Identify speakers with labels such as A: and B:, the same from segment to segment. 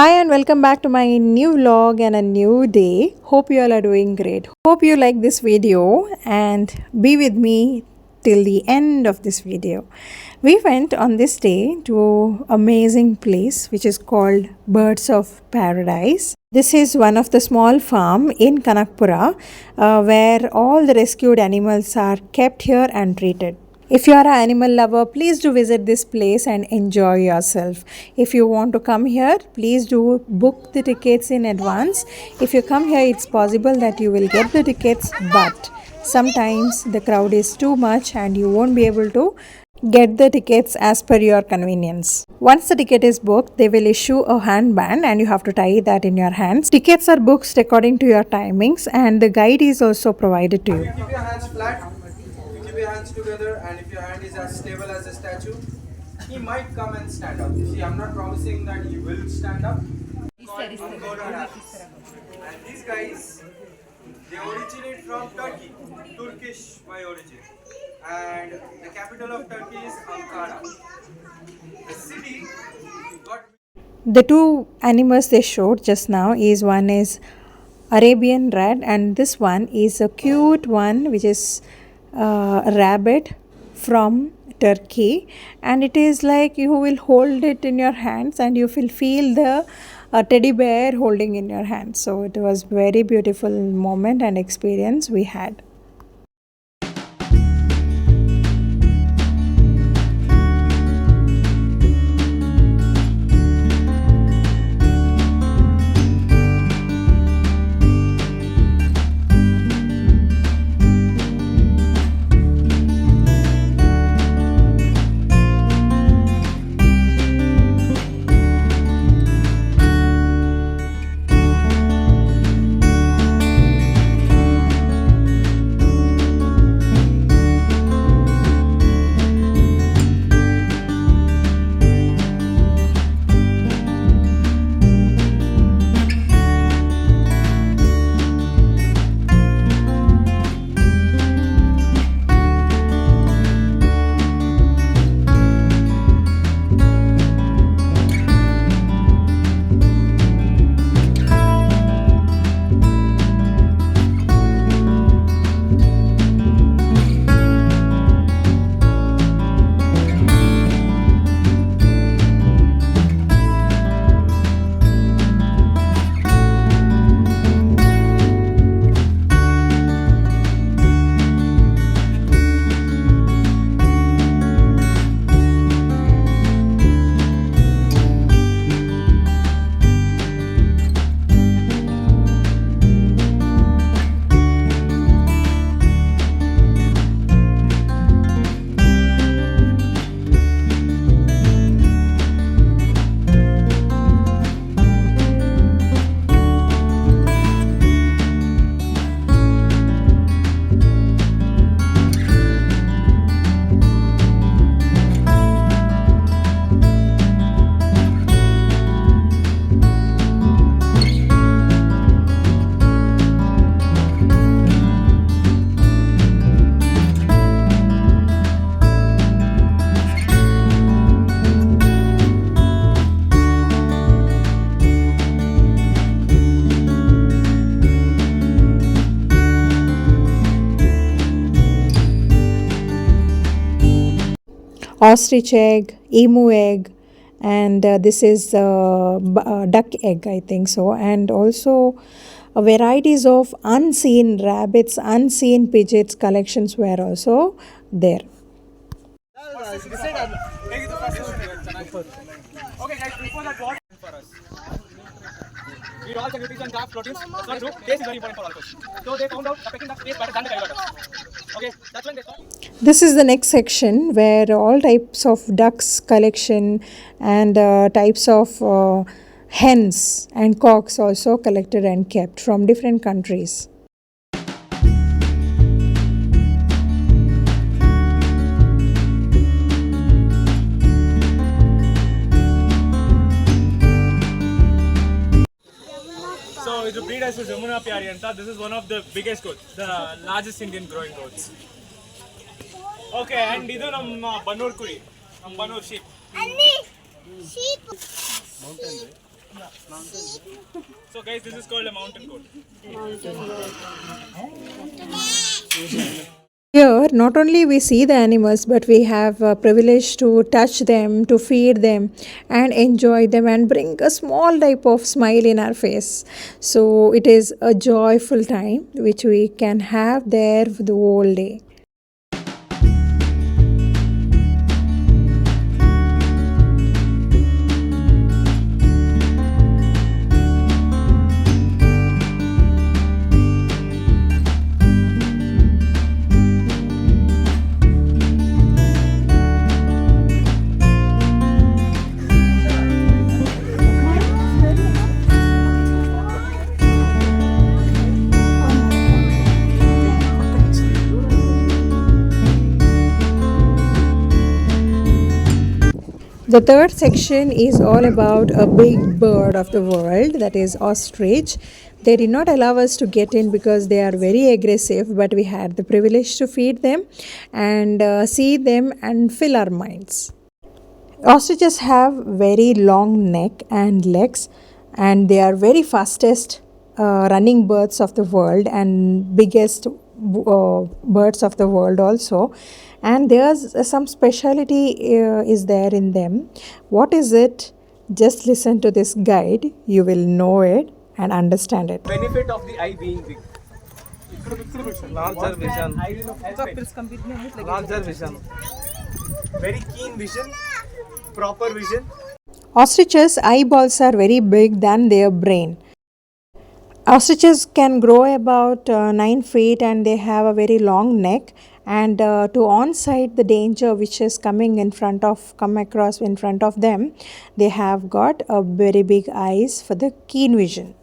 A: Hi and welcome back to my new vlog and a new day. Hope you all are doing great. Hope you like this video and be with me till the end of this video. We went on this day to amazing place which is called Birds of Paradise. This is one of the small farm in Kanakpura where all the rescued animals are kept here and treated. If you are an animal lover, please do visit this place and enjoy yourself. If you want to come here, please do book the tickets in advance. If you come here, it's possible that you will get the tickets, but sometimes the crowd is too much and you won't be able to get the tickets as per your convenience. Once the ticket is booked, they will issue a handband and you have to tie that in your hands. Tickets are booked according to your timings and the guide is also provided to you.
B: Keep your hands flat, keep your hands together, and if your hand is as stable as a statue, he might come and stand up. You see, I'm not promising that he will stand up. And these guys, they originate from Turkey, Turkish by origin. And the capital of Turkey is Ankara. The city got...
A: The two animals they showed just now is one is Arabian rat and this one is a cute one which is a rabbit from Turkey, and it is like you will hold it in your hands and you will feel the teddy bear holding in your hands. So it was very beautiful moment and experience we had. Ostrich egg, emu egg, and this is duck egg, I think so, and also varieties of unseen rabbits, unseen pigeons collections were also there.
B: Okay guys, before that, what for us? We all can nutrition dark proteins. That's not true. Taste is very important for all of us. So they found out the Peking duck tastes better than the Kerala duck. Okay, that's when they found.
A: This is the next section where all types of ducks collection and types of hens and cocks also collected and kept from different countries.
B: So the breed is Jamuna Pyari Anta. This is one of the biggest goats, the largest Indian growing goats. Okay, and this is banur kuri, banur sheep.
C: Sheep. Mountain, right?
B: So guys, this is called a mountain goat.
A: Here, not only we see the animals, but we have a privilege to touch them, to feed them, and enjoy them, and bring a small type of smile in our face. So it is a joyful time which we can have there for the whole day. The third section is all about a big bird of the world, that is ostrich. They did not allow us to get in because they are very aggressive, but we had the privilege to feed them and see them and fill our minds. Ostriches have very long neck and legs, and they are very fastest running birds of the world and biggest birds of the world also. And there's some speciality is there in them. What is it? Just listen to this guide. You will know it and understand it.
B: Benefit of the eye being big. Larger vision. Larger vision. Very keen vision. Proper vision.
A: Ostriches' eyeballs are very big than their brain. Ostriches can grow about 9 feet and they have a very long neck. And to on-sight the danger which is come across in front of them, they have got a very big eyes for the keen vision.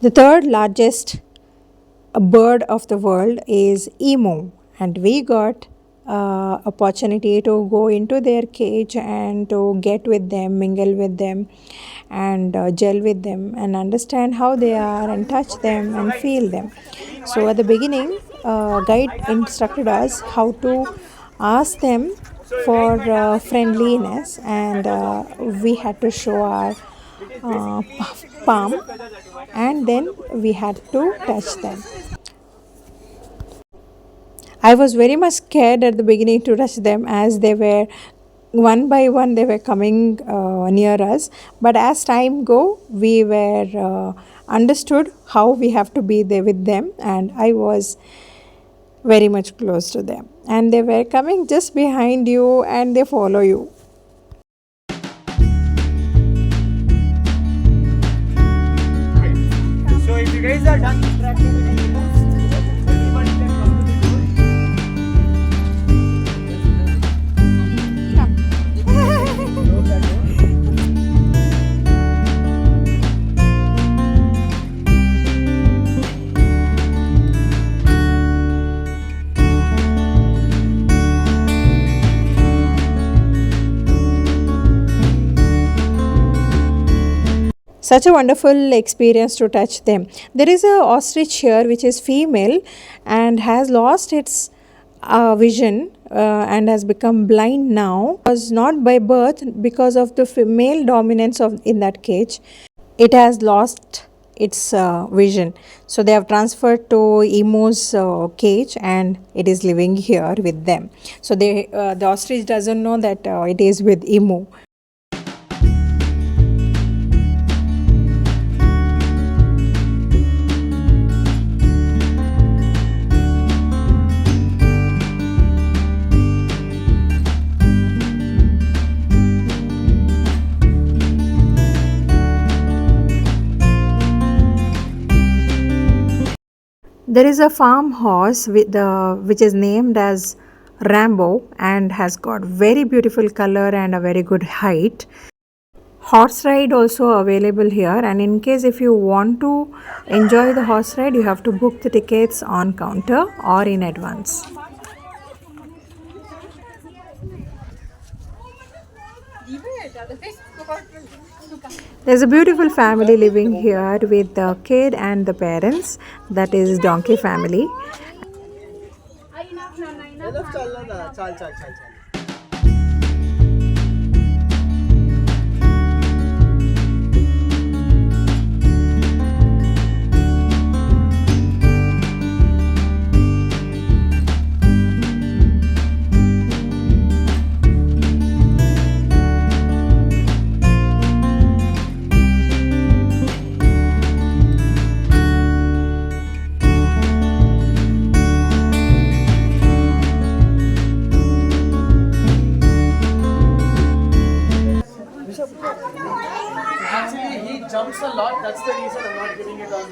A: The third largest bird of the world is emu, and we got opportunity to go into their cage and to get with them, mingle with them, and gel with them, and understand how they are, and touch them and feel them. So at the beginning, guide instructed us how to ask them for friendliness, and we had to show our uh, palm, and then we had to touch them. I was very much scared at the beginning to touch them, as they were one by one they were coming near us, but as time go we were understood how we have to be there with them, and I was very much close to them, and they were coming just behind you and they follow you.
B: So if you guys are done interacting with animals, everybody can come to the door.
A: Such a wonderful experience to touch them. There is a ostrich here which is female and has lost its vision and has become blind now. It was not by birth because of the male dominance of in that cage. It has lost its vision, so they have transferred to emu's cage and it is living here with them. So the ostrich doesn't know that it is with emu. There is a farmhouse which is named as Rambo and has got very beautiful color and a very good height. Horse ride also available here, and in case if you want to enjoy the horse ride, you have to book the tickets on counter or in advance. There's a beautiful family living here with the kid and the parents. That is donkey family.
B: Actually, he jumps a lot. That's the reason I'm not giving it on.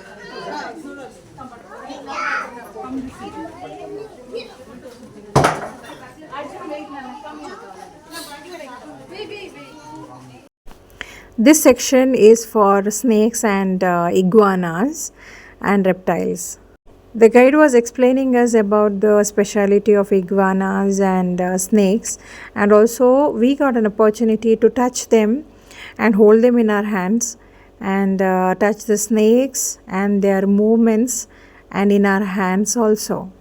A: This section is for snakes and iguanas and reptiles. The guide was explaining us about the speciality of iguanas and snakes, and also we got an opportunity to touch them and hold them in our hands and touch the snakes and their movements and in our hands also.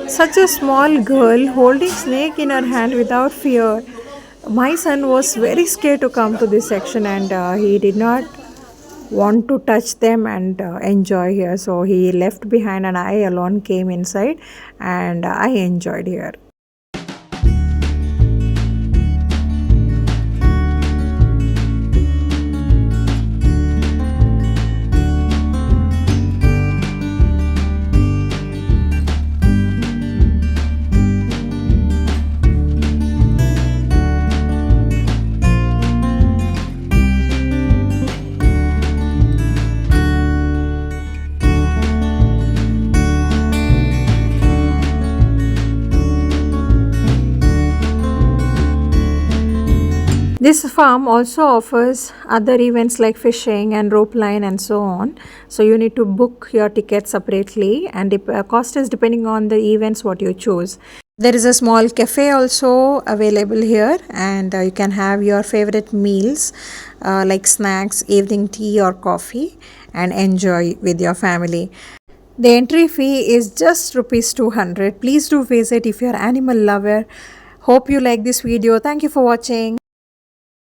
A: Such a small girl holding snake in her hand without fear. My son was very scared to come to this section, and he did not want to touch them and enjoy here. So he left behind and I alone came inside and I enjoyed here. This farm also offers other events like fishing and rope line and so on. So you need to book your ticket separately, and the cost is depending on the events what you choose. There is a small cafe also available here, and you can have your favorite meals like snacks, evening tea or coffee, and enjoy with your family. The entry fee is just rupees 200. Please do visit if you're an animal lover. Hope you like this video. Thank you for watching.